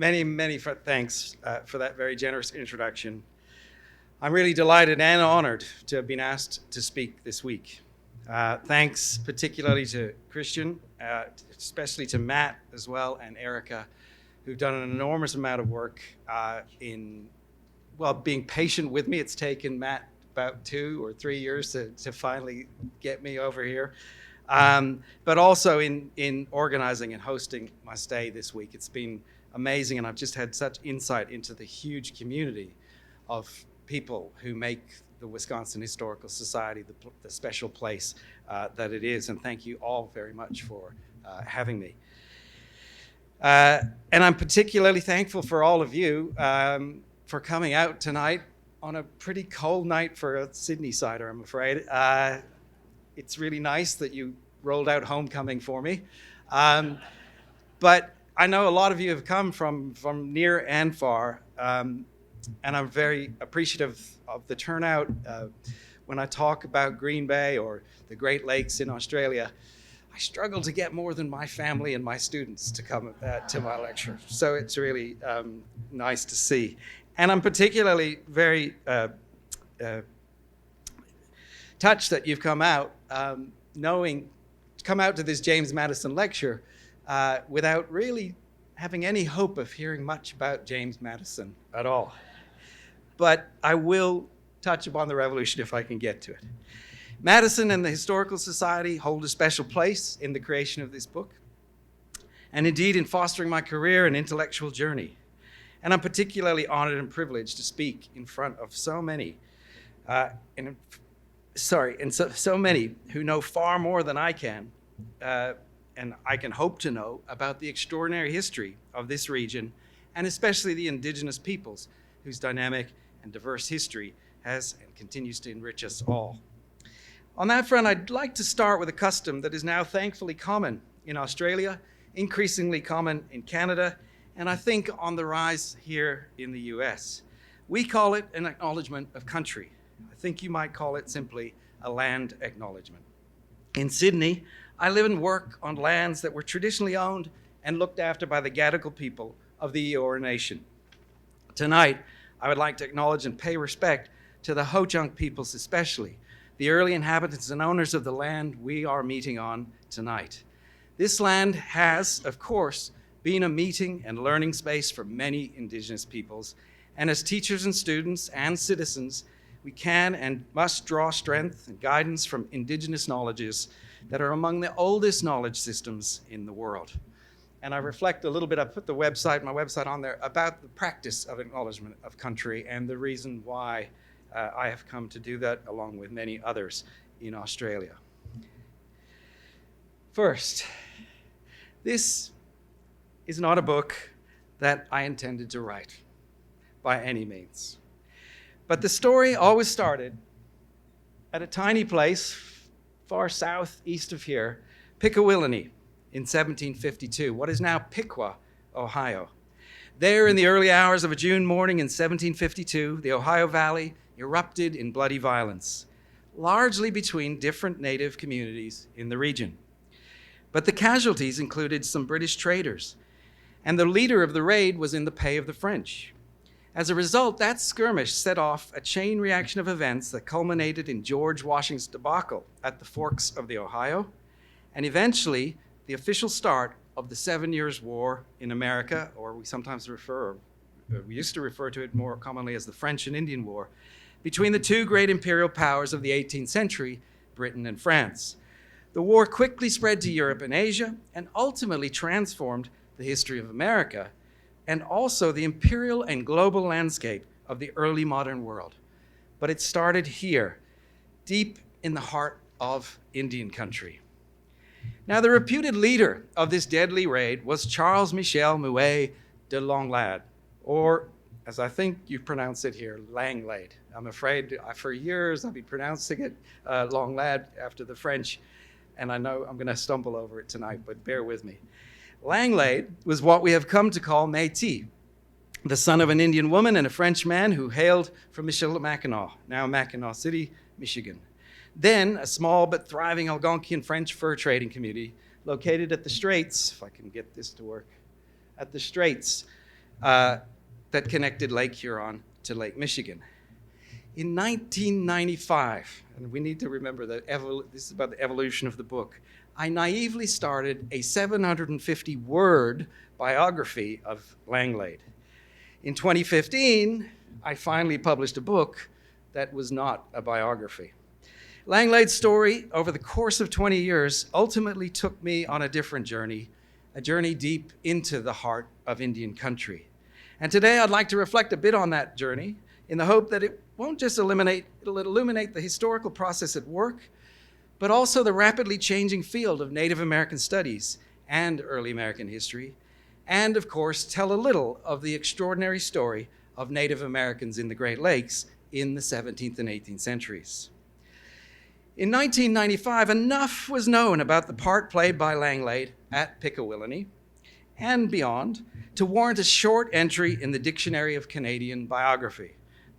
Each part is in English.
Many thanks for that very generous introduction. I'm really delighted and honored to have been asked to speak this week. Thanks particularly to Christian, especially to Matt as well, and Erica, who've done an enormous amount of work in being patient with me. It's taken Matt about 2 or 3 years to finally get me over here. But also in organizing and hosting my stay this week. It's been amazing, and I've just had such insight into the huge community of people who make the Wisconsin Historical Society the special place that it is. And thank you all very much for having me. And I'm particularly thankful for all of you for coming out tonight on a pretty cold night for a Sydney sider, I'm afraid. It's really nice that you rolled out homecoming for me. But I know a lot of you have come from near and far, and I'm very appreciative of the turnout. When I talk about Green Bay or the Great Lakes in Australia, I struggle to get more than my family and my students to come to my lecture. So it's really nice to see. And I'm particularly very touched that you've come out to this James Madison Lecture without really having any hope of hearing much about James Madison at all. But I will touch upon the Revolution if I can get to it. Madison and the Historical Society hold a special place in the creation of this book, and indeed in fostering my career and intellectual journey. And I'm particularly honored and privileged to speak in front of so many, so many who know far more than I can, and I can hope to know about the extraordinary history of this region, and especially the indigenous peoples whose dynamic and diverse history has and continues to enrich us all. On that front, I'd like to start with a custom that is now thankfully common in Australia, increasingly common in Canada, and I think on the rise here in the US. We call it an acknowledgement of country. I think you might call it simply a land acknowledgement. In Sydney, I live and work on lands that were traditionally owned and looked after by the Gadigal people of the Eora Nation. Tonight, I would like to acknowledge and pay respect to the Ho-Chunk peoples especially, the early inhabitants and owners of the land we are meeting on tonight. This land has, of course, been a meeting and learning space for many Indigenous peoples, and as teachers and students and citizens, we can and must draw strength and guidance from Indigenous knowledges that are among the oldest knowledge systems in the world. And I reflect a little bit, I put my website on there, about the practice of acknowledgement of country and the reason why I have come to do that along with many others in Australia. First, this is not a book that I intended to write by any means. But the story always started at a tiny place far southeast of here, Pickawillany, in 1752, what is now Piqua, Ohio. There, in the early hours of a June morning in 1752, the Ohio Valley erupted in bloody violence, largely between different native communities in the region. But the casualties included some British traders, and the leader of the raid was in the pay of the French. As a result, that skirmish set off a chain reaction of events that culminated in George Washington's debacle at the forks of the Ohio, and eventually the official start of the 7 Years' War in America, or we used to refer to it more commonly as the French and Indian War, between the two great imperial powers of the 18th century, Britain and France. The war quickly spread to Europe and Asia, and ultimately transformed the history of America, and also the imperial and global landscape of the early modern world. But it started here, deep in the heart of Indian country. Now, the reputed leader of this deadly raid was Charles Michel Mouet de Langlade, or, as I think you pronounce it here, Langlade. I'm afraid for years I've been pronouncing it Langlade after the French, and I know I'm going to stumble over it tonight, but bear with me. Langlade was what we have come to call Métis, the son of an Indian woman and a French man who hailed from Michilimackinac, now Mackinac City, Michigan. Then a small but thriving Algonquian French fur trading community located at the Straits, if I can get this to work, at the Straits that connected Lake Huron to Lake Michigan. In 1995, and we need to remember that this is about the evolution of the book, I naively started a 750-word biography of Langlade. In 2015, I finally published a book that was not a biography. Langlade's story over the course of 20 years ultimately took me on a different journey, a journey deep into the heart of Indian country. And today I'd like to reflect a bit on that journey in the hope that it won't just it'll illuminate the historical process at work, but also the rapidly changing field of Native American studies and early American history, and of course tell a little of the extraordinary story of Native Americans in the Great Lakes in the 17th and 18th centuries. In 1995, enough was known about the part played by Langlade at Pickawillany and beyond to warrant a short entry in the Dictionary of Canadian Biography.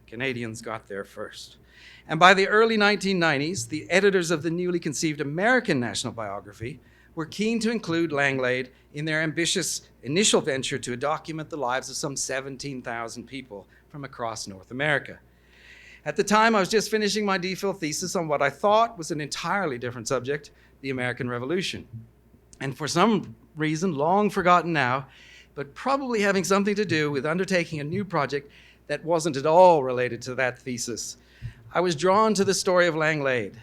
The Canadians got there first. And by the early 1990s, the editors of the newly conceived American National Biography were keen to include Langlade in their ambitious initial venture to document the lives of some 17,000 people from across North America. At the time, I was just finishing my DPhil thesis on what I thought was an entirely different subject, the American Revolution. And for some reason, long forgotten now, but probably having something to do with undertaking a new project that wasn't at all related to that thesis, I was drawn to the story of Langlade.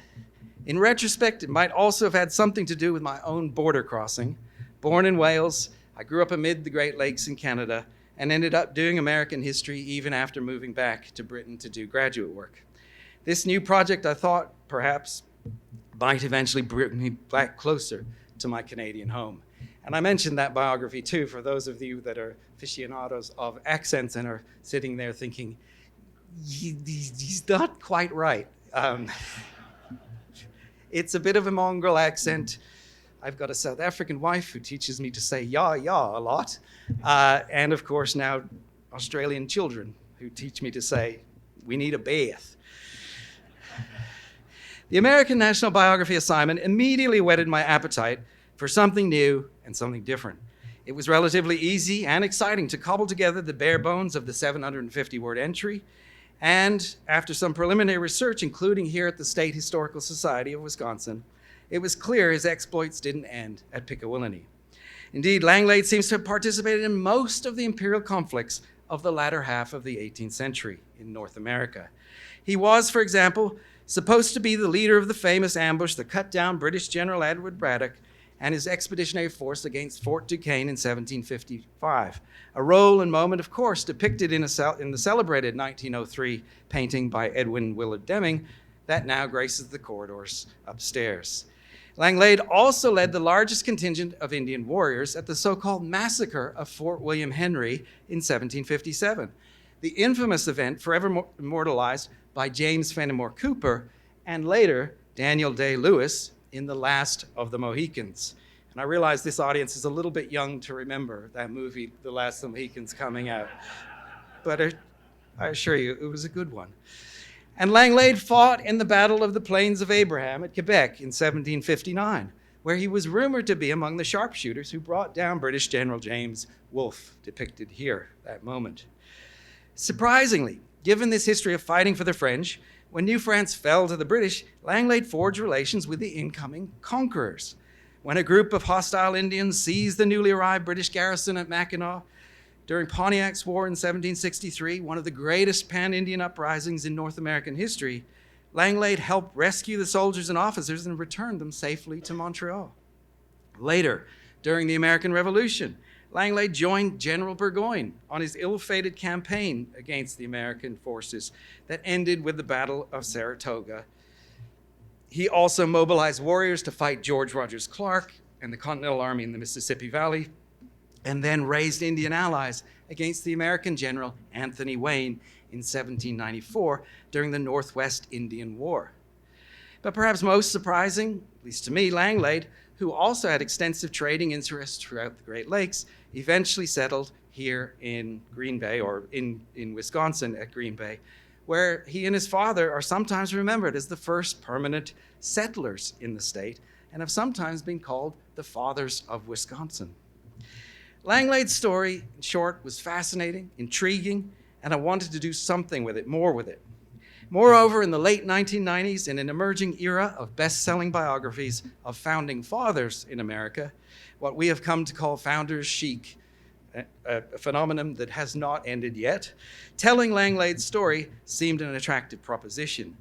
In retrospect, it might also have had something to do with my own border crossing. Born in Wales, I grew up amid the Great Lakes in Canada, and ended up doing American history even after moving back to Britain to do graduate work. This new project, I thought, perhaps, might eventually bring me back closer to my Canadian home. And I mentioned that biography too, for those of you that are aficionados of accents and are sitting there thinking, he's not quite right. It's a bit of a mongrel accent. I've got a South African wife who teaches me to say ya a lot. And of course now Australian children who teach me to say, we need a bath. The American National Biography assignment immediately whetted my appetite for something new and something different. It was relatively easy and exciting to cobble together the bare bones of the 750-word entry. And after some preliminary research, including here at the State Historical Society of Wisconsin, it was clear his exploits didn't end at Pickawillany. Indeed, Langlade seems to have participated in most of the imperial conflicts of the latter half of the 18th century in North America. He was, for example, supposed to be the leader of the famous ambush that cut down British General Edward Braddock and his expeditionary force against Fort Duquesne in 1755, a role and moment, of course, depicted in the celebrated 1903 painting by Edwin Willard Deming that now graces the corridors upstairs. Langlade also led the largest contingent of Indian warriors at the so-called Massacre of Fort William Henry in 1757, the infamous event forever immortalized by James Fenimore Cooper and later Daniel Day-Lewis in The Last of the Mohicans. And I realize this audience is a little bit young to remember that movie, The Last of the Mohicans, coming out. But I assure you, it was a good one. And Langlade fought in the Battle of the Plains of Abraham at Quebec in 1759, where he was rumored to be among the sharpshooters who brought down British General James Wolfe, depicted here, that moment. Surprisingly, given this history of fighting for the French, when New France fell to the British, Langlade forged relations with the incoming conquerors. When a group of hostile Indians seized the newly arrived British garrison at Mackinac during Pontiacs War in 1763, one of the greatest pan-Indian uprisings in North American history, Langlade helped rescue the soldiers and officers and returned them safely to Montreal. Later, during the American Revolution, Langlade joined General Burgoyne on his ill-fated campaign against the American forces that ended with the Battle of Saratoga. He also mobilized warriors to fight George Rogers Clark and the Continental Army in the Mississippi Valley, and then raised Indian allies against the American general Anthony Wayne in 1794 during the Northwest Indian War. But perhaps most surprising, at least to me, Langlade, who also had extensive trading interests throughout the Great Lakes, eventually settled here in Green Bay, or in Wisconsin at Green Bay, where he and his father are sometimes remembered as the first permanent settlers in the state and have sometimes been called the fathers of Wisconsin. Langlade's story, in short, was fascinating, intriguing, and I wanted to do something with it, more with it. Moreover, in the late 1990s, in an emerging era of best-selling biographies of founding fathers in America, what we have come to call founders chic, a phenomenon that has not ended yet, telling Langlade's story seemed an attractive proposition.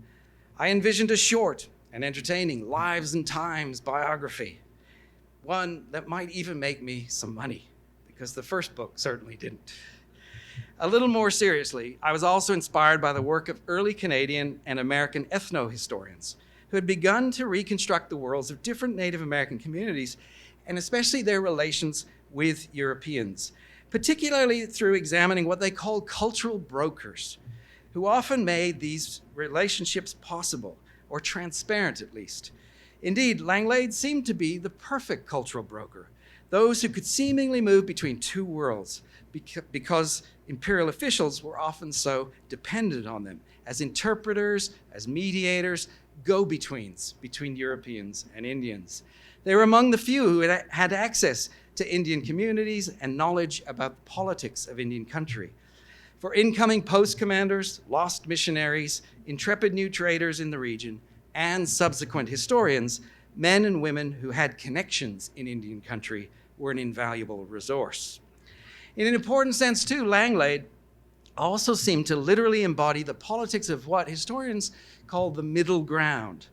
I envisioned a short and entertaining Lives and Times biography, one that might even make me some money, because the first book certainly didn't. A little more seriously, I was also inspired by the work of early Canadian and American ethno-historians who had begun to reconstruct the worlds of different Native American communities, and especially their relations with Europeans, particularly through examining what they called cultural brokers, who often made these relationships possible, or transparent at least. Indeed, Langlade seemed to be the perfect cultural broker, those who could seemingly move between two worlds, because imperial officials were often so dependent on them as interpreters, as mediators, go-betweens between Europeans and Indians. They were among the few who had access to Indian communities and knowledge about the politics of Indian country. For incoming post commanders, lost missionaries, intrepid new traders in the region, and subsequent historians, men and women who had connections in Indian country were an invaluable resource. In an important sense, too, Langlade also seemed to literally embody the politics of what historians call the middle ground.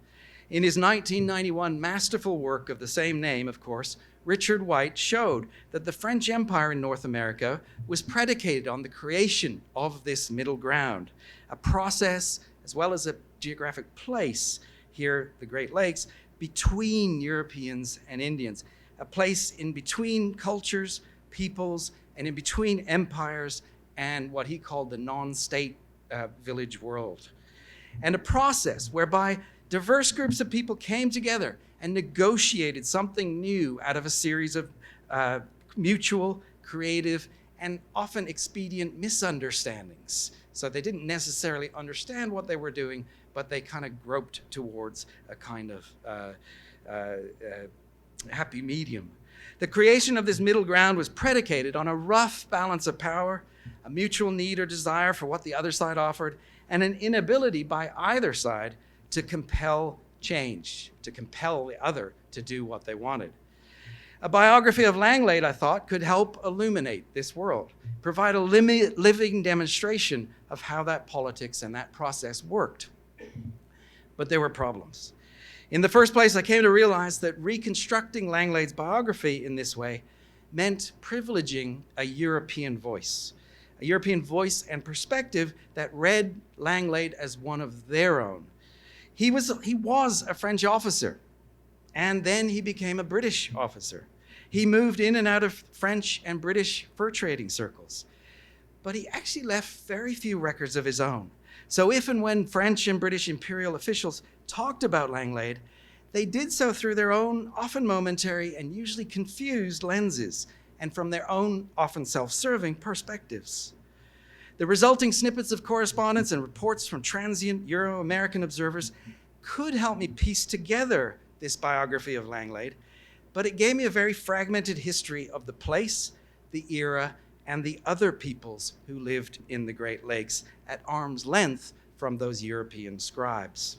In his 1991 masterful work of the same name, of course, Richard White showed that the French Empire in North America was predicated on the creation of this middle ground, a process as well as a geographic place here, the Great Lakes, between Europeans and Indians, a place in between cultures, peoples, and in between empires and what he called the non-state village world. And a process whereby diverse groups of people came together and negotiated something new out of a series of mutual, creative, and often expedient misunderstandings. So they didn't necessarily understand what they were doing, but they kind of groped towards a kind of happy medium. The creation of this middle ground was predicated on a rough balance of power, a mutual need or desire for what the other side offered, and an inability by either side to compel change, to compel the other to do what they wanted. A biography of Langlade, I thought, could help illuminate this world, provide a living demonstration of how that politics and that process worked. But there were problems. In the first place, I came to realize that reconstructing Langlade's biography in this way meant privileging a European voice and perspective that read Langlade as one of their own. He was a French officer, and then he became a British officer. He moved in and out of French and British fur trading circles, but he actually left very few records of his own. So if and when French and British imperial officials talked about Langlade, they did so through their own, often momentary and usually confused lenses, and from their own, often self-serving perspectives. The resulting snippets of correspondence and reports from transient Euro-American observers could help me piece together this biography of Langlade, but it gave me a very fragmented history of the place, the era, and the other peoples who lived in the Great Lakes at arm's length from those European scribes.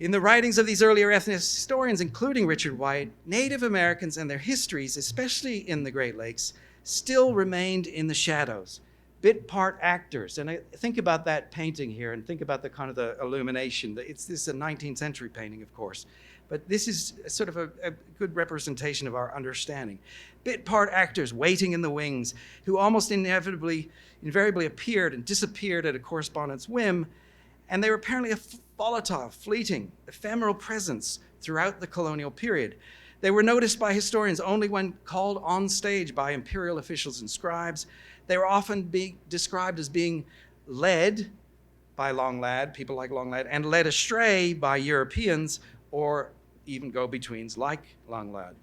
In the writings of these earlier ethnic historians, including Richard White, Native Americans and their histories, especially in the Great Lakes, still remained in the shadows. Bitpart Actors, and I think about that painting here and think about the kind of the illumination. This is a 19th century painting, of course, but this is sort of a good representation of our understanding. Bitpart actors waiting in the wings who almost invariably appeared and disappeared at a correspondent's whim, and they were apparently a volatile, fleeting, ephemeral presence throughout the colonial period. They were noticed by historians only when called on stage by imperial officials and scribes. They were often described as being led by Langlade, people like Langlade, and led astray by Europeans or even go-betweens like Langlade.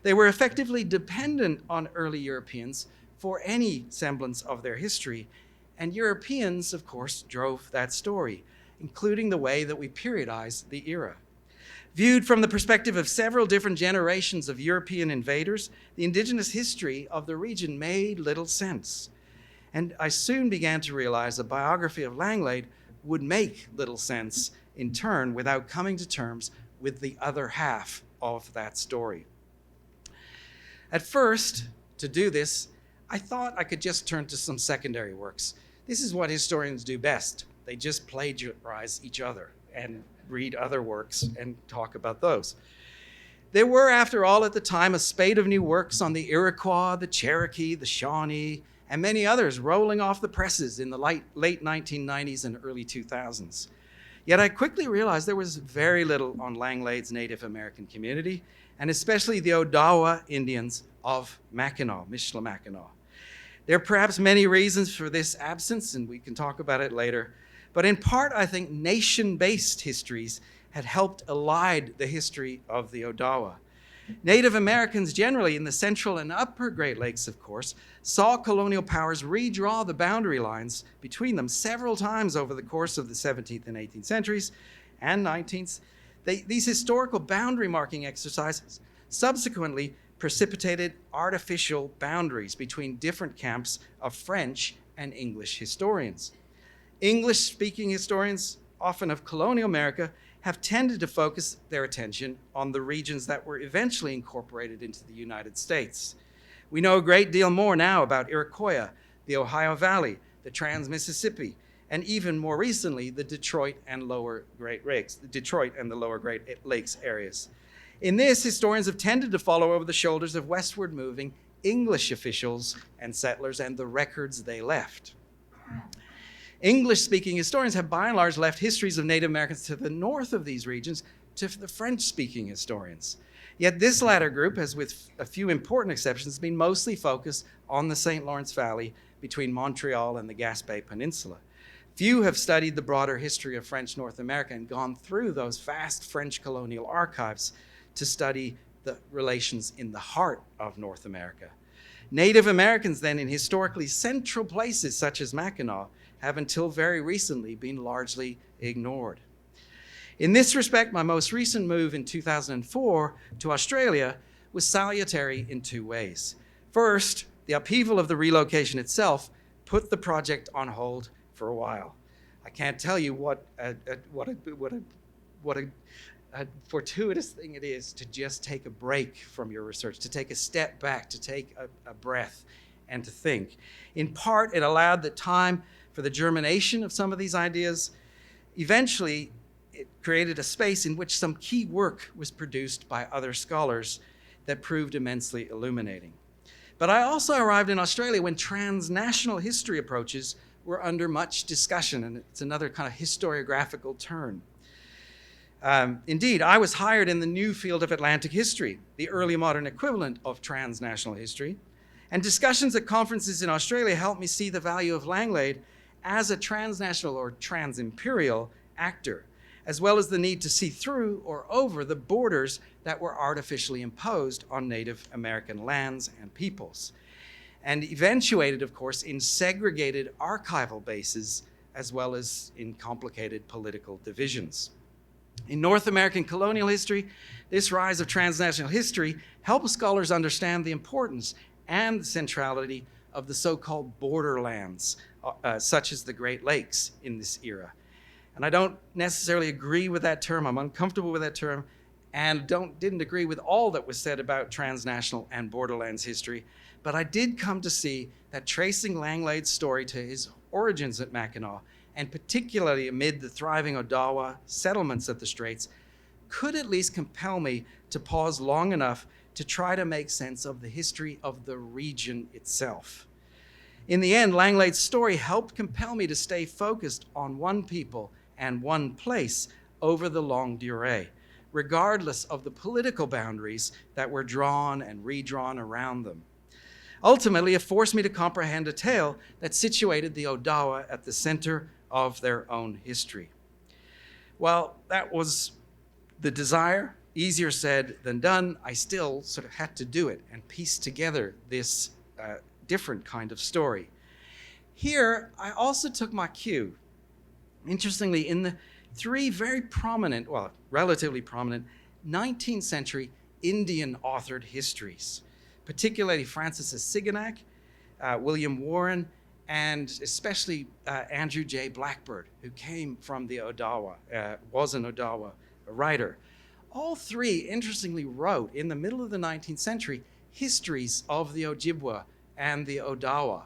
They were effectively dependent on early Europeans for any semblance of their history, and Europeans, of course, drove that story, including the way that we periodize the era. Viewed from the perspective of several different generations of European invaders, the indigenous history of the region made little sense. And I soon began to realize a biography of Langlade would make little sense in turn without coming to terms with the other half of that story. At first, to do this, I thought I could just turn to some secondary works. This is what historians do best. They just plagiarize each other and read other works and talk about those. There were, after all, at the time, a spate of new works on the Iroquois, the Cherokee, the Shawnee, and many others rolling off the presses in the late 1990s and early 2000s. Yet I quickly realized there was very little on Langlade's Native American community, and especially the Odawa Indians of Mackinac, Michilimackinac. There are perhaps many reasons for this absence, and we can talk about it later. But in part, I think nation-based histories had helped elide the history of the Odawa. Native Americans generally in the central and upper Great Lakes, of course, saw colonial powers redraw the boundary lines between them several times over the course of the 17th and 18th centuries and 19th. These historical boundary marking exercises subsequently precipitated artificial boundaries between different camps of French and English historians. English-speaking historians, often of colonial America, have tended to focus their attention on the regions that were eventually incorporated into the United States. We know a great deal more now about Iroquois, the Ohio Valley, the Trans-Mississippi, and even more recently, the Detroit and Lower Great Lakes, areas. In this, historians have tended to follow over the shoulders of westward moving English officials and settlers and the records they left. English-speaking historians have by and large left histories of Native Americans to the north of these regions to the French-speaking historians. Yet this latter group has, with a few important exceptions, been mostly focused on the St. Lawrence Valley between Montreal and the Gaspé Peninsula. Few have studied the broader history of French North America and gone through those vast French colonial archives to study the relations in the heart of North America. Native Americans then in historically central places such as Mackinac have until very recently been largely ignored. In this respect, my most recent move in 2004 to Australia was salutary in two ways. First, the upheaval of the relocation itself put the project on hold for a while. I can't tell you what a fortuitous thing it is to just take a break from your research, to take a step back, to take a breath, and to think. In part, it allowed the time for the germination of some of these ideas. Eventually, it created a space in which some key work was produced by other scholars that proved immensely illuminating. But I also arrived in Australia when transnational history approaches were under much discussion, and it's another kind of historiographical turn. Indeed, I was hired in the new field of Atlantic history, the early modern equivalent of transnational history, and discussions at conferences in Australia helped me see the value of Langlade as a transnational or trans-imperial actor, as well as the need to see through or over the borders that were artificially imposed on Native American lands and peoples, and eventuated, of course, in segregated archival bases, as well as in complicated political divisions. In North American colonial history, this rise of transnational history helps scholars understand the importance and the centrality of the so-called borderlands, such as the Great Lakes in this era. And I don't necessarily agree with that term. I'm uncomfortable with that term, and didn't agree with all that was said about transnational and borderlands history. But I did come to see that tracing Langlade's story to his origins at Mackinac, and particularly amid the thriving Odawa settlements at the Straits, could at least compel me to pause long enough to try to make sense of the history of the region itself. In the end, Langlade's story helped compel me to stay focused on one people and one place over the longue durée, regardless of the political boundaries that were drawn and redrawn around them. Ultimately, it forced me to comprehend a tale that situated the Odawa at the center of their own history. Well, that was the desire, easier said than done. I still sort of had to do it and piece together this different kind of story. Here, I also took my cue, interestingly, in the three very prominent, well, relatively prominent, 19th century Indian authored histories, particularly Francis Siganak, William Warren, and especially Andrew J. Blackbird, who came from the Odawa, was an Odawa writer. All three, interestingly, wrote in the middle of the 19th century histories of the Ojibwa and the Odawa.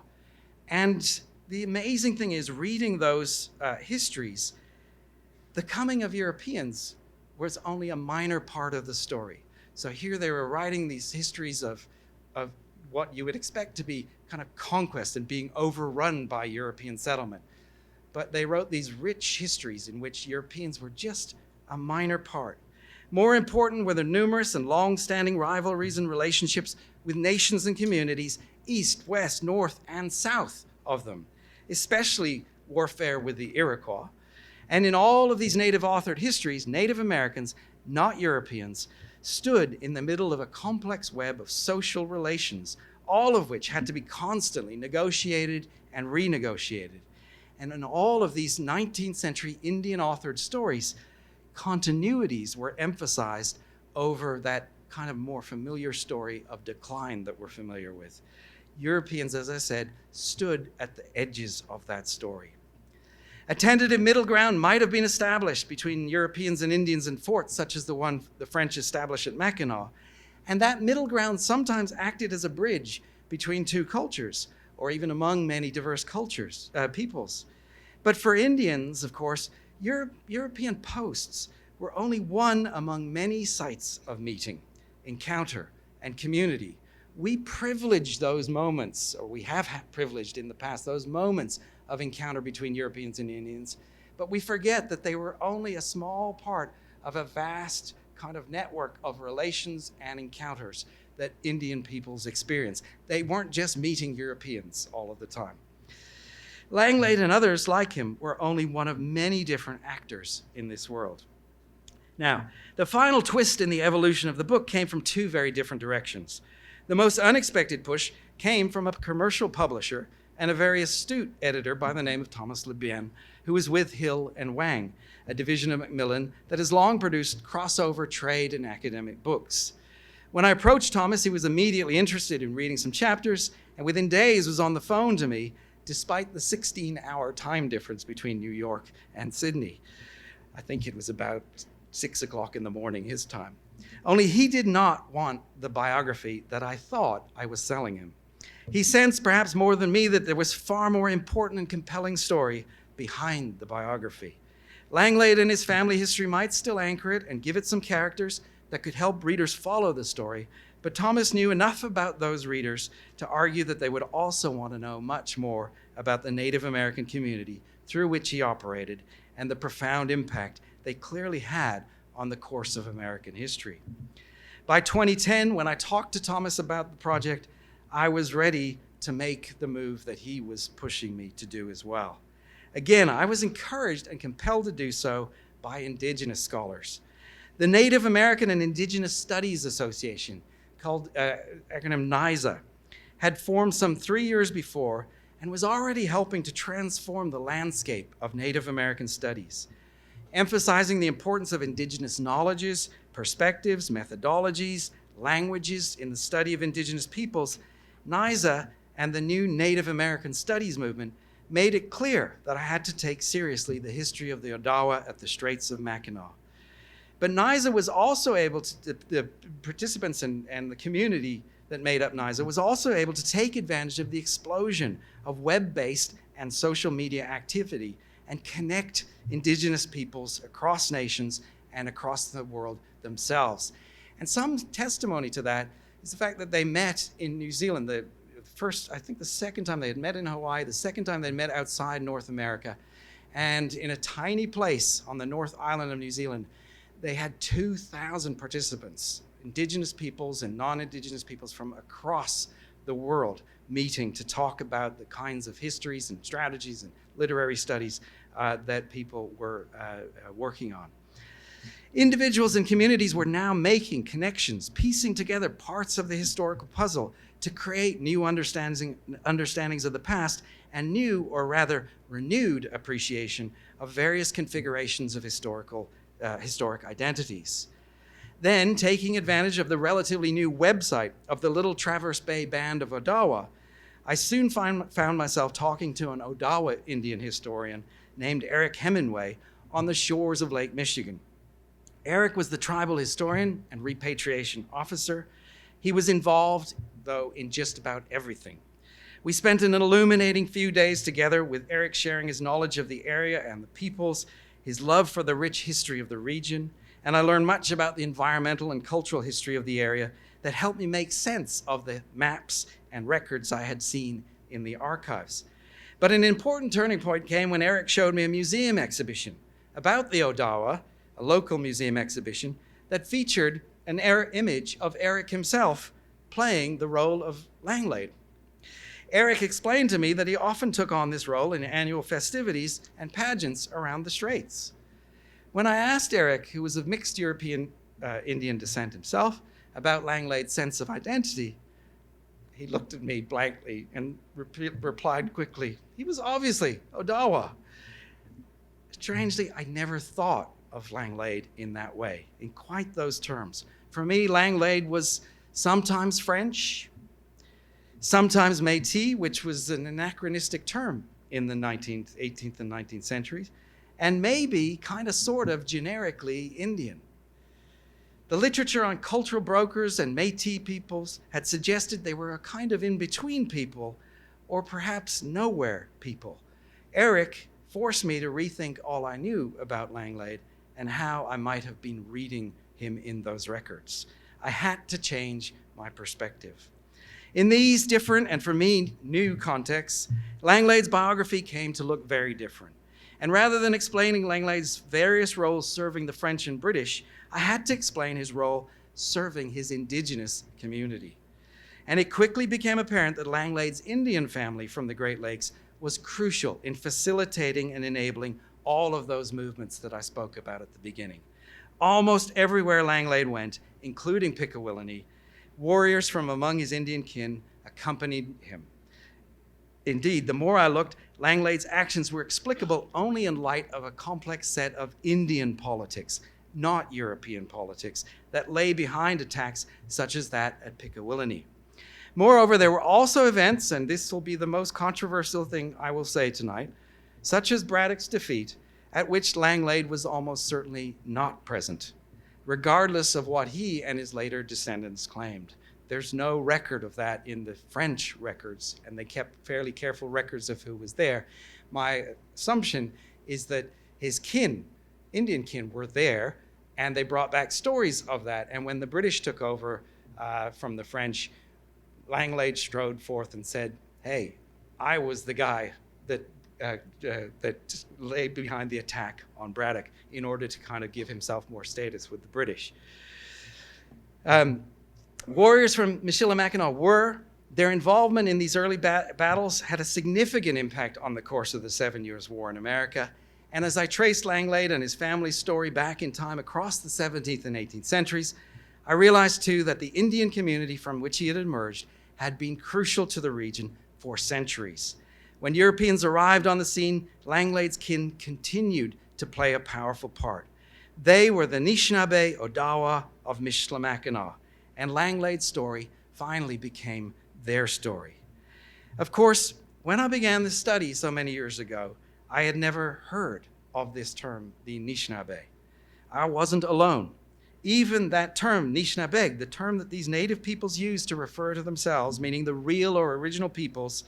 And the amazing thing is, reading those histories, the coming of Europeans was only a minor part of the story. So here they were writing these histories of what you would expect to be kind of conquest and being overrun by European settlement. But they wrote these rich histories in which Europeans were just a minor part. More important were the numerous and long-standing rivalries and relationships with nations and communities, east, west, north, and south of them, especially warfare with the Iroquois. And in all of these native authored histories, Native Americans, not Europeans, stood in the middle of a complex web of social relations, all of which had to be constantly negotiated and renegotiated. And in all of these 19th century Indian authored stories, continuities were emphasized over that kind of more familiar story of decline that we're familiar with. Europeans, as I said, stood at the edges of that story. A tentative middle ground might have been established between Europeans and Indians in forts such as the one the French established at Mackinac, and that middle ground sometimes acted as a bridge between two cultures, or even among many diverse peoples. But for Indians, of course, European posts were only one among many sites of meeting, encounter, and community. We privilege those moments, or we have privileged in the past, those moments of encounter between Europeans and Indians, but we forget that they were only a small part of a vast kind of network of relations and encounters that Indian peoples experienced. They weren't just meeting Europeans all of the time. Langlade and others like him were only one of many different actors in this world. Now, the final twist in the evolution of the book came from two very different directions. The most unexpected push came from a commercial publisher and a very astute editor by the name of Thomas Libyan, who was with Hill and Wang, a division of Macmillan that has long produced crossover trade and academic books. When I approached Thomas, he was immediately interested in reading some chapters, and within days was on the phone to me, despite the 16-hour time difference between New York and Sydney. I think it was about 6 o'clock in the morning his time. Only he did not want the biography that I thought I was selling him. He sensed, perhaps more than me, that there was far more important and compelling story behind the biography. Langlade and his family history might still anchor it and give it some characters that could help readers follow the story, but Thomas knew enough about those readers to argue that they would also want to know much more about the Native American community through which he operated and the profound impact they clearly had on the course of American history. By 2010, when I talked to Thomas about the project, I was ready to make the move that he was pushing me to do as well. Again, I was encouraged and compelled to do so by Indigenous scholars. The Native American and Indigenous Studies Association, called acronym NISA, had formed some 3 years before and was already helping to transform the landscape of Native American studies, emphasizing the importance of Indigenous knowledges, perspectives, methodologies, languages in the study of Indigenous peoples. NISA and the new Native American Studies movement made it clear that I had to take seriously the history of the Odawa at the Straits of Mackinac. But NISA was also able to, the participants and the community that made up NISA was also able to take advantage of the explosion of web-based and social media activity and connect Indigenous peoples across nations and across the world themselves. And some testimony to that is the fact that they met in New Zealand, the second time they had met in Hawaii, the second time they met outside North America. And in a tiny place on the North Island of New Zealand, they had 2,000 participants, Indigenous peoples and non-Indigenous peoples from across the world, meeting to talk about the kinds of histories and strategies and literary studies that people were working on. Individuals and communities were now making connections, piecing together parts of the historical puzzle to create new understandings of the past and new, or rather renewed, appreciation of various configurations of historic identities. Then, taking advantage of the relatively new website of the Little Traverse Bay Band of Odawa, I soon found myself talking to an Odawa Indian historian named Eric Hemingway on the shores of Lake Michigan. Eric was the tribal historian and repatriation officer. He was involved, though, in just about everything. We spent an illuminating few days together, with Eric sharing his knowledge of the area and the peoples, his love for the rich history of the region, and I learned much about the environmental and cultural history of the area that helped me make sense of the maps and records I had seen in the archives. But an important turning point came when Eric showed me a museum exhibition about the Odawa, a local museum exhibition that featured an image of Eric himself playing the role of Langlade. Eric explained to me that he often took on this role in annual festivities and pageants around the Straits. When I asked Eric, who was of mixed European Indian descent himself, about Langlade's sense of identity, he looked at me blankly and replied quickly, he was obviously Odawa. Strangely, I never thought of Langlade in that way, in quite those terms. For me, Langlade was sometimes French, sometimes Métis, which was an anachronistic term in the 18th and 19th centuries, and maybe kind of sort of generically Indian. The literature on cultural brokers and Métis peoples had suggested they were a kind of in-between people, or perhaps nowhere people. Eric forced me to rethink all I knew about Langlade and how I might have been reading him in those records. I had to change my perspective. In these different, and for me, new contexts, Langlade's biography came to look very different. And rather than explaining Langlade's various roles serving the French and British, I had to explain his role serving his indigenous community. And it quickly became apparent that Langlade's Indian family from the Great Lakes was crucial in facilitating and enabling all of those movements that I spoke about at the beginning. Almost everywhere Langlade went, including Pickawillany, warriors from among his Indian kin accompanied him. Indeed, the more I looked, Langlade's actions were explicable only in light of a complex set of Indian politics, not European politics, that lay behind attacks such as that at Pickawillany. Moreover, there were also events, and this will be the most controversial thing I will say tonight, such as Braddock's defeat, at which Langlade was almost certainly not present, regardless of what he and his later descendants claimed. There's no record of that in the French records, and they kept fairly careful records of who was there. My assumption is that his kin, Indian kin, were there, and they brought back stories of that. And when the British took over from the French, Langlade strode forth and said, hey, I was the guy that lay behind the attack on Braddock in order to kind of give himself more status with the British. Warriors from Michilimackinac their involvement in these early battles had a significant impact on the course of the 7 Years' War in America. And as I traced Langlade and his family's story back in time across the 17th and 18th centuries, I realized too that the Indian community from which he had emerged had been crucial to the region for centuries. When Europeans arrived on the scene, Langlade's kin continued to play a powerful part. They were the Anishinabe Odawa of Michilimackinac, and Langlade's story finally became their story. Of course, when I began this study so many years ago, I had never heard of this term, the Anishinabe. I wasn't alone. Even that term, Anishinabe, the term that these native peoples used to refer to themselves, meaning the real or original peoples,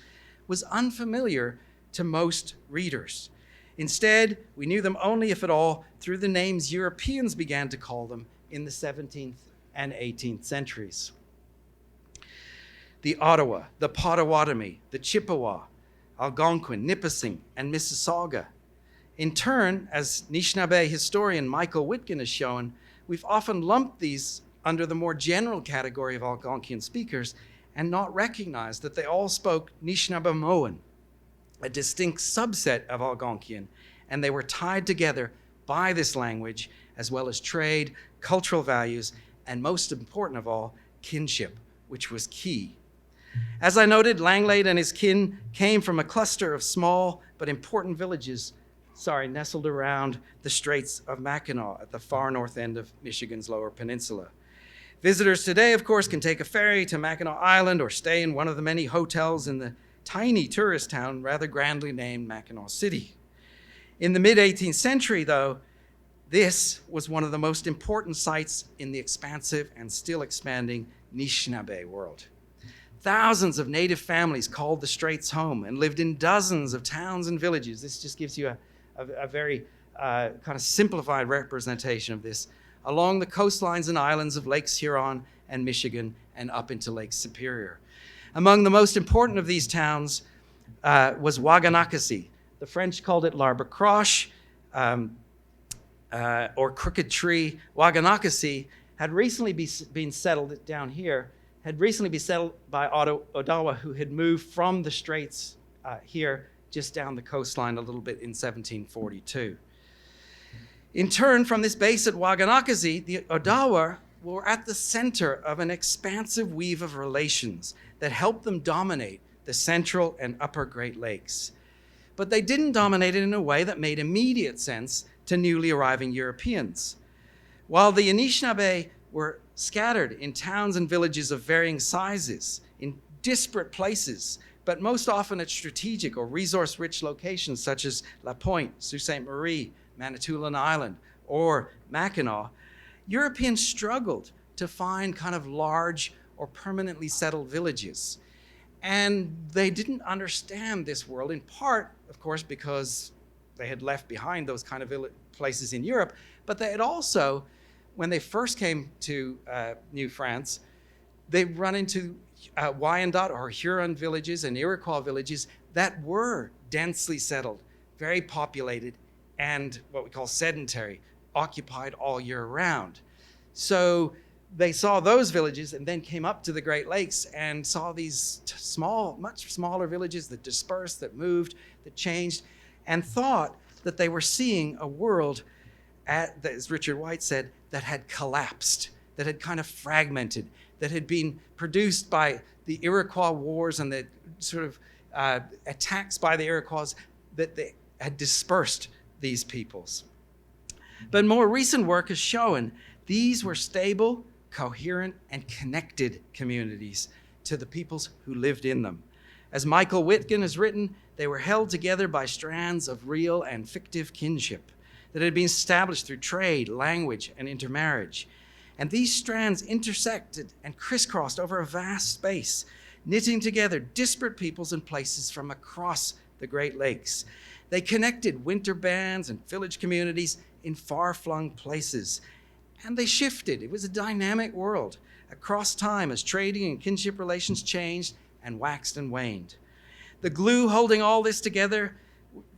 was unfamiliar to most readers. Instead, we knew them only, if at all, through the names Europeans began to call them in the 17th and 18th centuries. The Odawa, the Potawatomi, the Chippewa, Algonquin, Nipissing, and Mississauga. In turn, as Anishinaabe historian Michael Whitkin has shown, we've often lumped these under the more general category of Algonquian speakers and not recognized that they all spoke Anishinabemoan, a distinct subset of Algonquian, and they were tied together by this language, as well as trade, cultural values, and most important of all, kinship, which was key. As I noted, Langlade and his kin came from a cluster of small but important villages nestled around the Straits of Mackinac at the far north end of Michigan's Lower Peninsula. Visitors today, of course, can take a ferry to Mackinac Island or stay in one of the many hotels in the tiny tourist town rather grandly named Mackinac City. In the mid-18th century, though, this was one of the most important sites in the expansive and still expanding Anishinabe world. Thousands of native families called the Straits home and lived in dozens of towns and villages. This just gives you a very kind of simplified representation of this, along the coastlines and islands of Lakes Huron and Michigan and up into Lake Superior. Among the most important of these towns was Waganakasi. The French called it L'Arbre Croche, or Crooked Tree. Waganakasi had recently been settled down here, had recently been settled by Odawa, who had moved from the Straits here just down the coastline a little bit in 1742. In turn, from this base at Waganakasi, the Odawa were at the center of an expansive weave of relations that helped them dominate the central and upper Great Lakes. But they didn't dominate it in a way that made immediate sense to newly arriving Europeans. While the Anishinabe were scattered in towns and villages of varying sizes, in disparate places, but most often at strategic or resource-rich locations such as La Pointe, Sault Ste. Marie, Manitoulin Island, or Mackinac, Europeans struggled to find kind of large or permanently settled villages. And they didn't understand this world, in part, of course, because they had left behind those kind of places in Europe, but they had also, when they first came to New France, they run into Wyandot or Huron villages and Iroquois villages that were densely settled, very populated, and what we call sedentary, occupied all year round. So they saw those villages and then came up to the Great Lakes and saw these much smaller villages that dispersed, that moved, that changed, and thought that they were seeing a world, as Richard White said, that had collapsed, that had kind of fragmented, that had been produced by the Iroquois wars and the sort of attacks by the Iroquois, that they had dispersed these peoples. But more recent work has shown these were stable, coherent, and connected communities to the peoples who lived in them. As Michael Whitkin has written, they were held together by strands of real and fictive kinship that had been established through trade, language, and intermarriage. And these strands intersected and crisscrossed over a vast space, knitting together disparate peoples and places from across the Great Lakes. They connected winter bands and village communities in far-flung places. And they shifted. It was a dynamic world across time as trading and kinship relations changed and waxed and waned. The glue holding all this together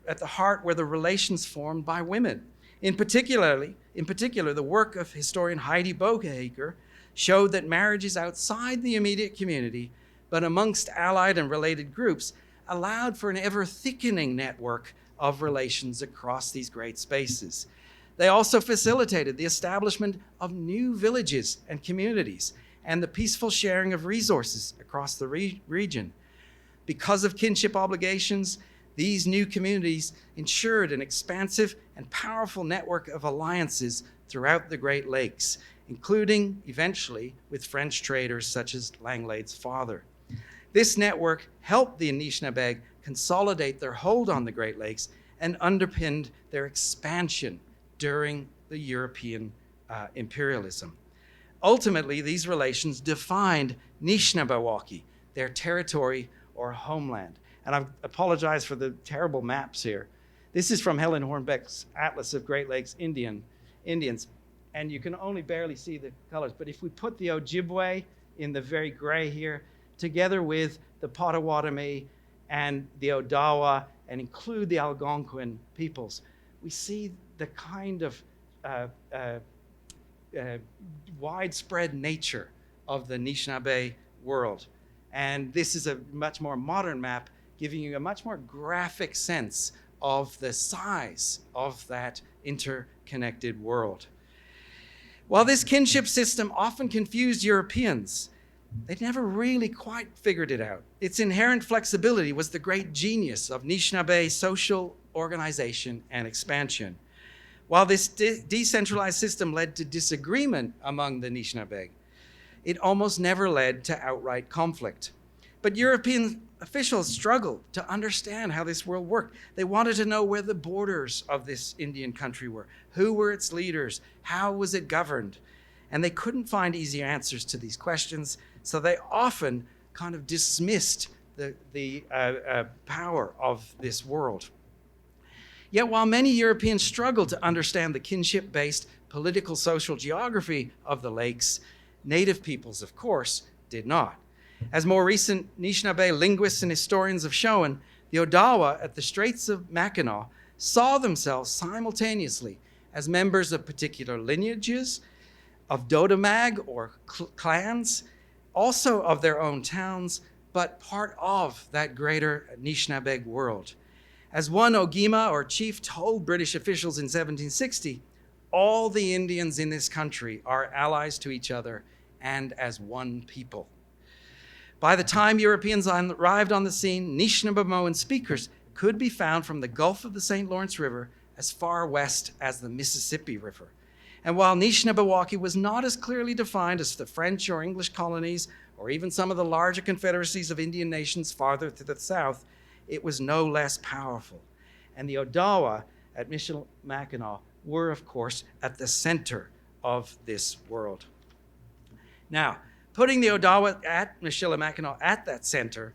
at the heart were the relations formed by women. In particular, the work of historian Heidi Bogahaker showed that marriages outside the immediate community, but amongst allied and related groups, allowed for an ever-thickening network of relations across these great spaces. They also facilitated the establishment of new villages and communities and the peaceful sharing of resources across the region. Because of kinship obligations, these new communities ensured an expansive and powerful network of alliances throughout the Great Lakes, including, eventually, with French traders such as Langlade's father. This network helped the Anishinaabe consolidate their hold on the Great Lakes and underpinned their expansion during the European imperialism. Ultimately, these relations defined Nishnabewaki, their territory or homeland. And I apologize for the terrible maps here. This is from Helen Hornbeck's Atlas of Great Lakes Indians, and you can only barely see the colors. But if we put the Ojibwe in the very gray here, together with the Potawatomi and the Odawa, and include the Algonquin peoples, we see the kind of widespread nature of the Anishinaabe world. And this is a much more modern map, giving you a much more graphic sense of the size of that interconnected world. While this kinship system often confused Europeans, they never really quite figured it out. Its inherent flexibility was the great genius of Anishinaabe social organization, and expansion. While this decentralized system led to disagreement among the Anishinaabe, it almost never led to outright conflict. But European officials struggled to understand how this world worked. They wanted to know where the borders of this Indian country were, who were its leaders, how was it governed, and they couldn't find easy answers to these questions, so they often kind of dismissed the power of this world. Yet while many Europeans struggled to understand the kinship-based political social geography of the lakes, native peoples, of course, did not. As more recent Anishinaabe linguists and historians have shown, the Odawa at the Straits of Mackinac saw themselves simultaneously as members of particular lineages, of Dodamag or clans, also of their own towns, but part of that greater Anishinaabe world. As one Ogima or chief told British officials in 1760, all the Indians in this country are allies to each other and as one people. By the time Europeans arrived on the scene, Anishinaabe speakers could be found from the Gulf of the St. Lawrence River as far west as the Mississippi River. And while Anishinaabe was not as clearly defined as the French or English colonies, or even some of the larger confederacies of Indian nations farther to the south, it was no less powerful. And the Odawa at Michilimackinac were, of course, at the center of this world. Now, putting the Odawa at Michilimackinac at that center,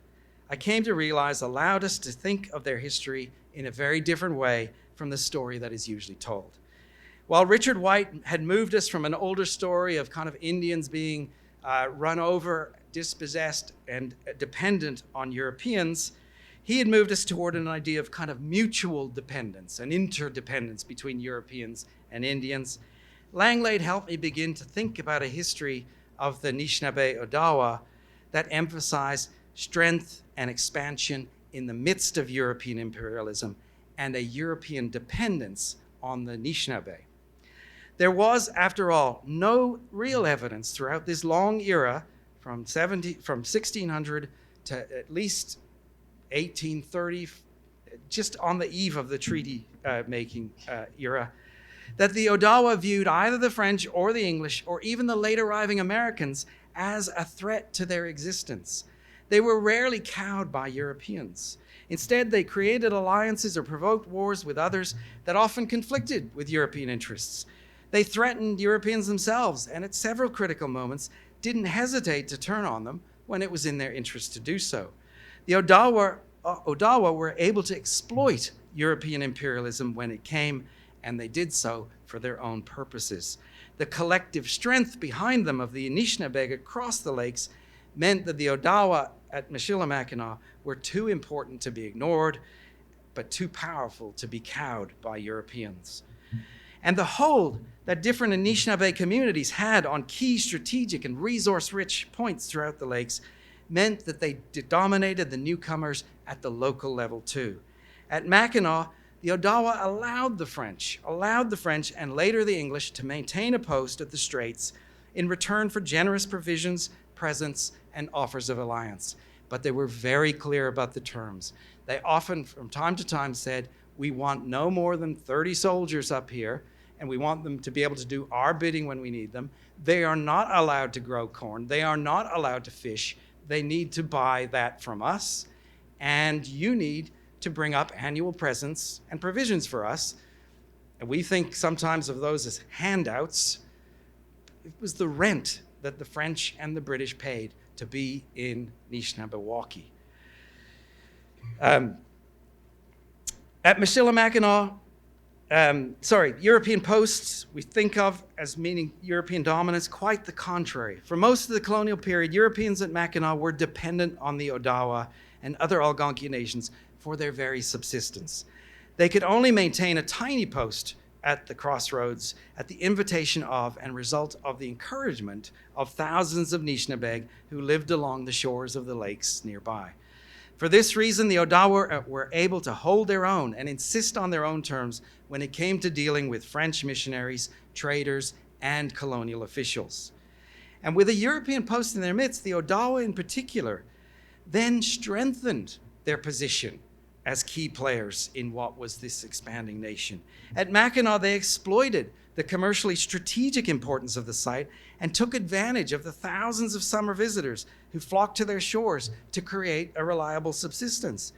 I came to realize allowed us to think of their history in a very different way from the story that is usually told. While Richard White had moved us from an older story of kind of Indians being run over, dispossessed, and dependent on Europeans, he had moved us toward an idea of kind of mutual dependence and interdependence between Europeans and Indians. Langlade helped me begin to think about a history of the Anishinaabe Odawa that emphasized strength and expansion in the midst of European imperialism and a European dependence on the Anishinaabe. There was, after all, no real evidence throughout this long era from 1600 to at least 1830, just on the eve of the treaty making era, that the Odawa viewed either the French or the English or even the late arriving Americans as a threat to their existence. They were rarely cowed by Europeans. Instead, they created alliances or provoked wars with others that often conflicted with European interests. They threatened Europeans themselves, and at several critical moments didn't hesitate to turn on them when it was in their interest to do so. The Odawa were able to exploit European imperialism when it came, and they did so for their own purposes. The collective strength behind them of the Anishinaabe across the lakes meant that the Odawa at Michilimackinac were too important to be ignored, but too powerful to be cowed by Europeans. And the hold that different Anishinaabe communities had on key strategic and resource-rich points throughout the lakes meant that they dominated the newcomers at the local level too. At Mackinac, the Odawa allowed the French and later the English to maintain a post at the Straits in return for generous provisions, presents, and offers of alliance. But they were very clear about the terms. They often, from time to time, said, we want no more than 30 soldiers up here, and we want them to be able to do our bidding when we need them. They are not allowed to grow corn. They are not allowed to fish. They need to buy that from us, and you need to bring up annual presents and provisions for us. And we think sometimes of those as handouts. It was the rent that the French and the British paid to be in Anishinaabe. At Michilimackinac, European posts we think of as meaning European dominance, quite the contrary. For most of the colonial period, Europeans at Mackinac were dependent on the Odawa and other Algonquian nations for their very subsistence. They could only maintain a tiny post at the crossroads at the invitation of and result of the encouragement of thousands of Anishinaabe who lived along the shores of the lakes nearby. For this reason, the Odawa were able to hold their own and insist on their own terms when it came to dealing with French missionaries, traders, and colonial officials. And with a European post in their midst, the Odawa in particular then strengthened their position as key players in what was this expanding nation. At Mackinac, they exploited the commercially strategic importance of the site and took advantage of the thousands of summer visitors who flocked to their shores to create a reliable subsistence.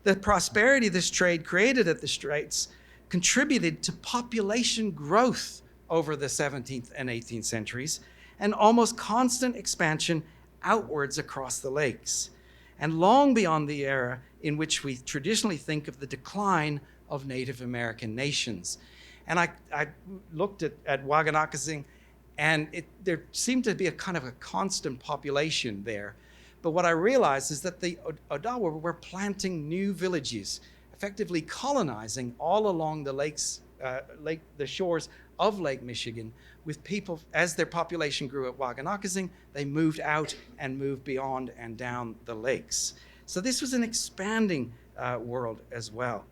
The prosperity this trade created at the Straits contributed to population growth over the 17th and 18th centuries and almost constant expansion outwards across the lakes, and long beyond the era in which we traditionally think of the decline of Native American nations. And I looked at Waganakazing, and there seemed to be a kind of a constant population there. But what I realized is that the Odawa were planting new villages, effectively colonizing all along the the shores of Lake Michigan, with people, as their population grew at Waganakazing, they moved out and moved beyond and down the lakes. So this was an expanding world as well.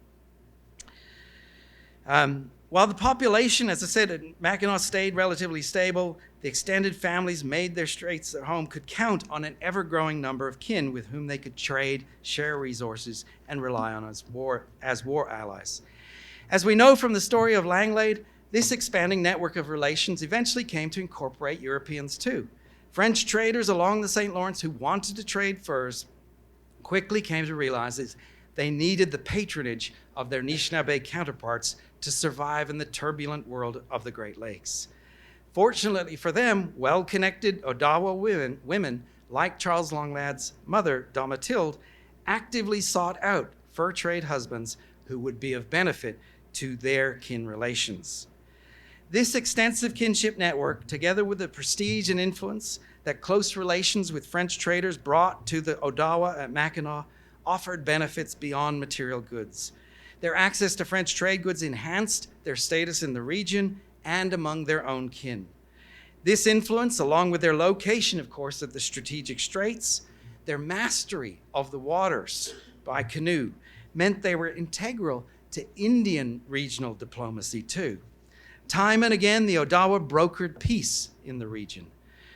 While the population, as I said, at Mackinac stayed relatively stable, the extended families made their straits their home could count on an ever-growing number of kin with whom they could trade, share resources, and rely on as war allies. As we know from the story of Langlade, this expanding network of relations eventually came to incorporate Europeans too. French traders along the St. Lawrence who wanted to trade furs quickly came to realize that they needed the patronage of their Anishinabe counterparts to survive in the turbulent world of the Great Lakes. Fortunately for them, well-connected Odawa women like Charles Langlade's mother, Domatilde, actively sought out fur trade husbands who would be of benefit to their kin relations. This extensive kinship network, together with the prestige and influence that close relations with French traders brought to the Odawa at Mackinac, offered benefits beyond material goods. Their access to French trade goods enhanced their status in the region and among their own kin. This influence, along with their location, of course, at the strategic straits, their mastery of the waters by canoe, meant they were integral to Indian regional diplomacy too. Time and again, the Odawa brokered peace in the region,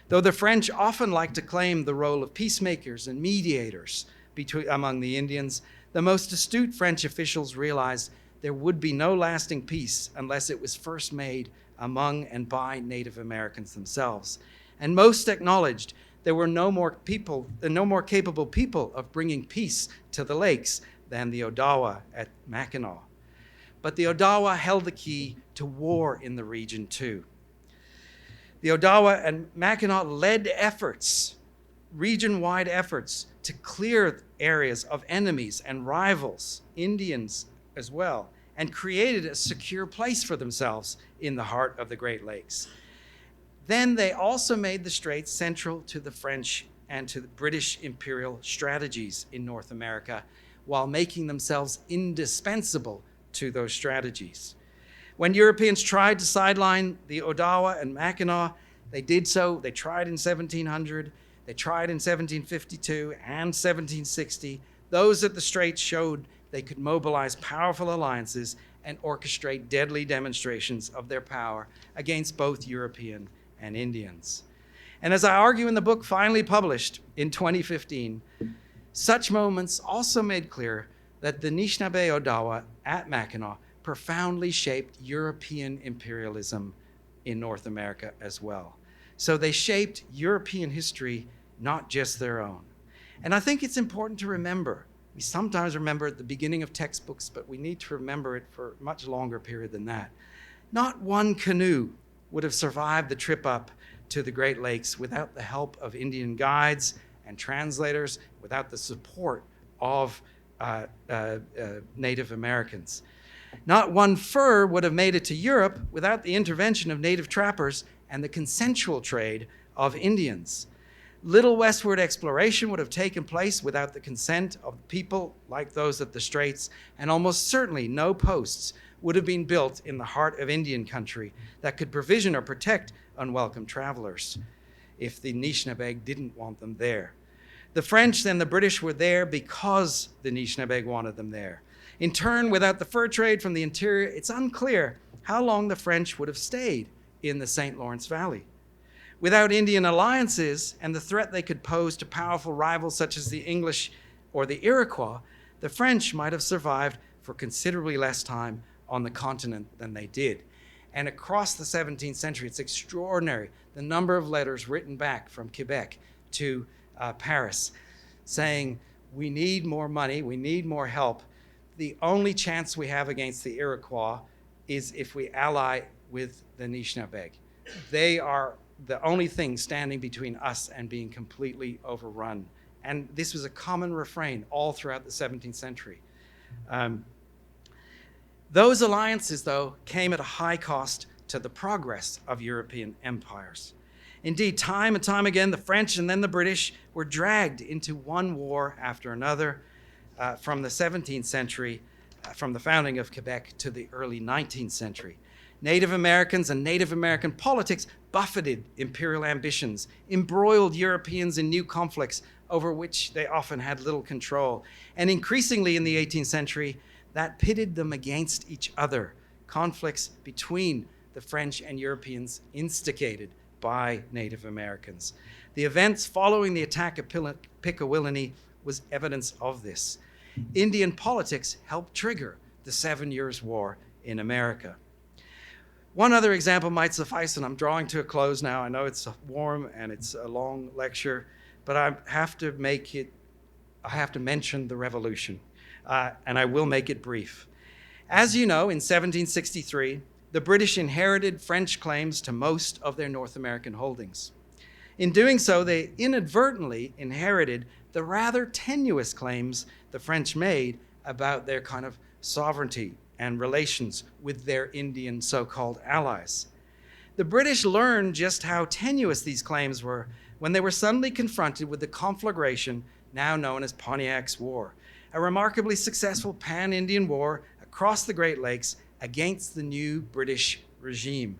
though the French often liked to claim the role of peacemakers and mediators among the Indians. The most astute French officials realized there would be no lasting peace unless it was first made among and by Native Americans themselves. And most acknowledged there were no more capable people of bringing peace to the lakes than the Odawa at Mackinac. But the Odawa held the key to war in the region too. The Odawa and Mackinac led efforts, region-wide efforts, to clear areas of enemies and rivals, Indians as well, and created a secure place for themselves in the heart of the Great Lakes. Then they also made the Straits central to the French and to the British imperial strategies in North America, while making themselves indispensable to those strategies. When Europeans tried to sideline the Odawa and Mackinac, they did so. They tried in 1700, they tried in 1752 and 1760. Those at the Straits showed they could mobilize powerful alliances and orchestrate deadly demonstrations of their power against both European and Indians. And as I argue in the book finally published in 2015, such moments also made clear that the Anishinaabe Odawa at Mackinac profoundly shaped European imperialism in North America as well. So they shaped European history, not just their own. And I think it's important to remember. We sometimes remember at the beginning of textbooks, but we need to remember it for a much longer period than that. Not one canoe would have survived the trip up to the Great Lakes without the help of Indian guides and translators, without the support of Native Americans. Not one fur would have made it to Europe without the intervention of native trappers and the consensual trade of Indians. Little westward exploration would have taken place without the consent of people like those at the Straits, and almost certainly no posts would have been built in the heart of Indian country that could provision or protect unwelcome travelers if the Anishinaabe didn't want them there. The French and the British were there because the Anishinaabe wanted them there. In turn, without the fur trade from the interior, it's unclear how long the French would have stayed in the St. Lawrence Valley. Without Indian alliances and the threat they could pose to powerful rivals such as the English or the Iroquois, the French might have survived for considerably less time on the continent than they did. And across the 17th century, it's extraordinary the number of letters written back from Quebec to Paris saying, we need more money, we need more help. The only chance we have against the Iroquois is if we ally with the Anishinabe. They are the only thing standing between us and being completely overrun. And this was a common refrain all throughout the 17th century. Those alliances, though, came at a high cost to the progress of European empires. Indeed, time and time again, the French and then the British were dragged into one war after another from the 17th century, from the founding of Quebec to the early 19th century. Native Americans and Native American politics buffeted imperial ambitions, embroiled Europeans in new conflicts over which they often had little control. And increasingly in the 18th century, that pitted them against each other, conflicts between the French and Europeans instigated by Native Americans. The events following the attack of Pickawillany was evidence of this. Indian politics helped trigger the 7 Years' War in America. One other example might suffice, and I'm drawing to a close now. I know it's warm and it's a long lecture, but I have to mention the Revolution, and I will make it brief. As you know, in 1763, the British inherited French claims to most of their North American holdings. In doing so, they inadvertently inherited the rather tenuous claims the French made about their kind of sovereignty and relations with their Indian so-called allies. The British learned just how tenuous these claims were when they were suddenly confronted with the conflagration now known as Pontiacs War, a remarkably successful pan-Indian war across the Great Lakes against the new British regime.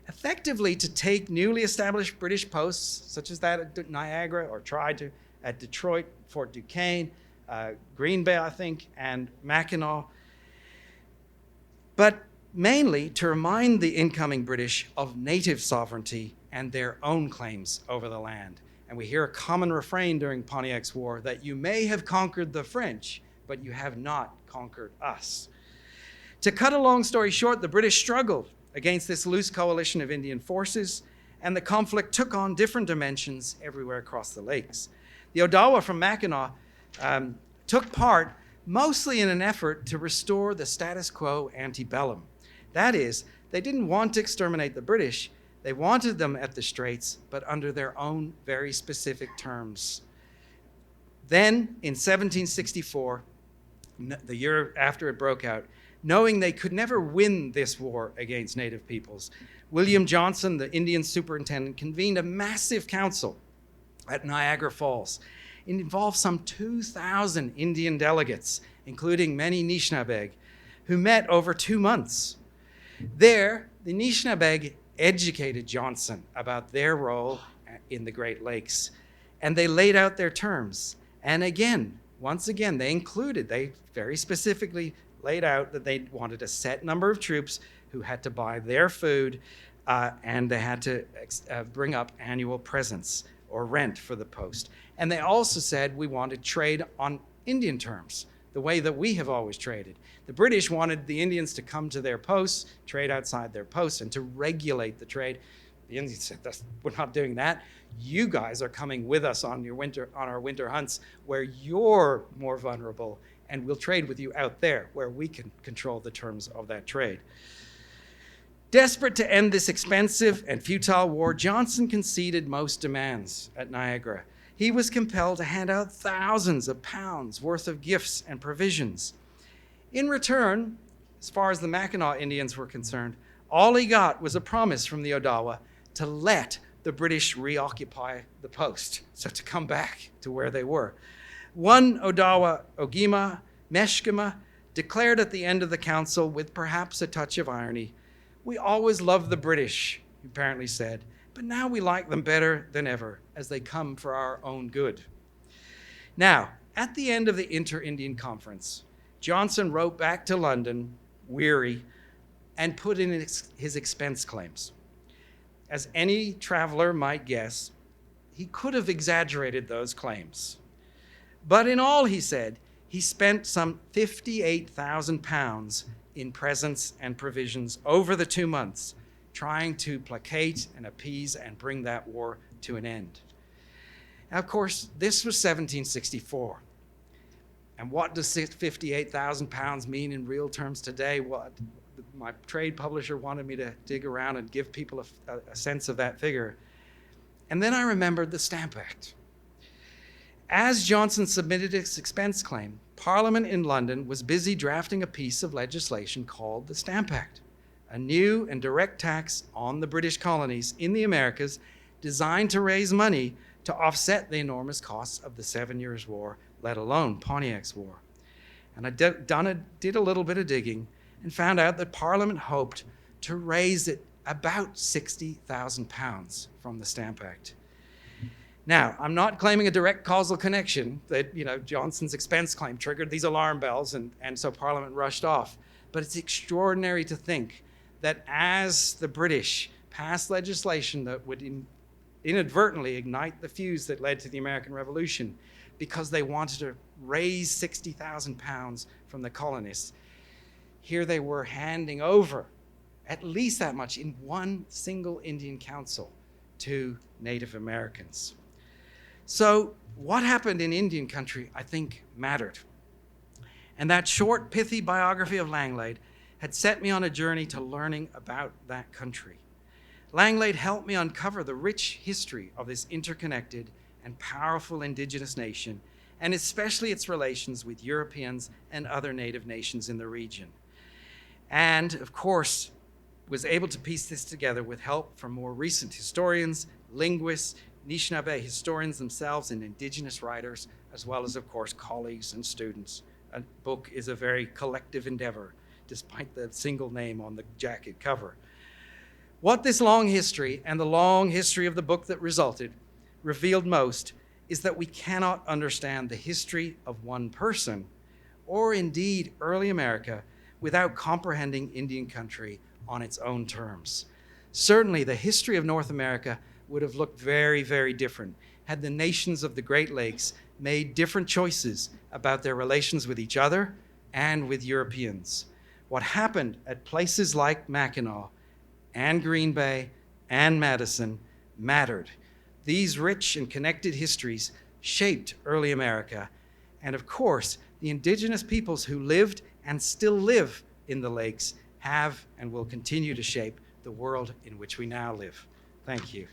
Effectively to take newly established British posts, such as that at Niagara, or tried to at Detroit, Fort Duquesne, Green Bay, I think, and Mackinac, but mainly to remind the incoming British of native sovereignty and their own claims over the land. And we hear a common refrain during Pontiac's War that you may have conquered the French, but you have not conquered us. To cut a long story short, the British struggled against this loose coalition of Indian forces, and the conflict took on different dimensions everywhere across the lakes. The Odawa from Mackinac took part mostly in an effort to restore the status quo antebellum. That is, they didn't want to exterminate the British, they wanted them at the Straits, but under their own very specific terms. Then, in 1764, the year after it broke out, knowing they could never win this war against Native peoples, William Johnson, the Indian superintendent, convened a massive council at Niagara Falls. It involved some 2,000 Indian delegates, including many Anishinabe, who met over 2 months. There, the Anishinabe educated Johnson about their role in the Great Lakes, and they laid out their terms. And again, once again, they very specifically laid out that they wanted a set number of troops who had to buy their food, and they had to bring up annual presents or rent for the post. And they also said we wanted trade on Indian terms, the way that we have always traded. The British wanted the Indians to come to their posts, trade outside their posts, and to regulate the trade. The Indians said, we're not doing that. You guys are coming with us on our winter hunts where you're more vulnerable, and we'll trade with you out there where we can control the terms of that trade. Desperate to end this expensive and futile war, Johnson conceded most demands at Niagara. He was compelled to hand out thousands of pounds worth of gifts and provisions. In return, as far as the Mackinac Indians were concerned, all he got was a promise from the Odawa to let the British reoccupy the post, so to come back to where they were. One Odawa, Ogima Meshkima, declared at the end of the council, with perhaps a touch of irony, "We always loved the British," he apparently said, "but now we like them better than ever, as they come for our own good." Now, at the end of the Inter-Indian Conference, Johnson wrote back to London, weary, and put in his expense claims. As any traveler might guess, he could have exaggerated those claims. But in all, he said, he spent some 58,000 pounds in presents and provisions over the 2 months, trying to placate and appease and bring that war to an end. Now, of course, this was 1764. And what does 58,000 pounds mean in real terms today? Well, my trade publisher wanted me to dig around and give people a sense of that figure. And then I remembered the Stamp Act. As Johnson submitted his expense claim, Parliament in London was busy drafting a piece of legislation called the Stamp Act, a new and direct tax on the British colonies in the Americas designed to raise money to offset the enormous costs of the 7 Years' War, let alone Pontiac's War. And I did a little bit of digging and found out that Parliament hoped to raise it about 60,000 pounds from the Stamp Act. Now, I'm not claiming a direct causal connection that, Johnson's expense claim triggered these alarm bells and so Parliament rushed off. But it's extraordinary to think that as the British passed legislation that would inadvertently ignite the fuse that led to the American Revolution because they wanted to raise 60,000 pounds from the colonists, here they were handing over at least that much in one single Indian council to Native Americans. So what happened in Indian country, I think, mattered. And that short, pithy biography of Langlade had set me on a journey to learning about that country. Langlade helped me uncover the rich history of this interconnected and powerful indigenous nation, and especially its relations with Europeans and other native nations in the region. And, of course, was able to piece this together with help from more recent historians, linguists, Anishinabe historians themselves, and indigenous writers, as well as, of course, colleagues and students. A book is a very collective endeavor, despite the single name on the jacket cover. What this long history and the long history of the book that resulted revealed most is that we cannot understand the history of one person, or indeed early America, without comprehending Indian country on its own terms. Certainly, the history of North America would have looked very, very different had the nations of the Great Lakes made different choices about their relations with each other and with Europeans. What happened at places like Mackinac and Green Bay and Madison mattered. These rich and connected histories shaped early America. And of course, the indigenous peoples who lived and still live in the lakes have and will continue to shape the world in which we now live. Thank you.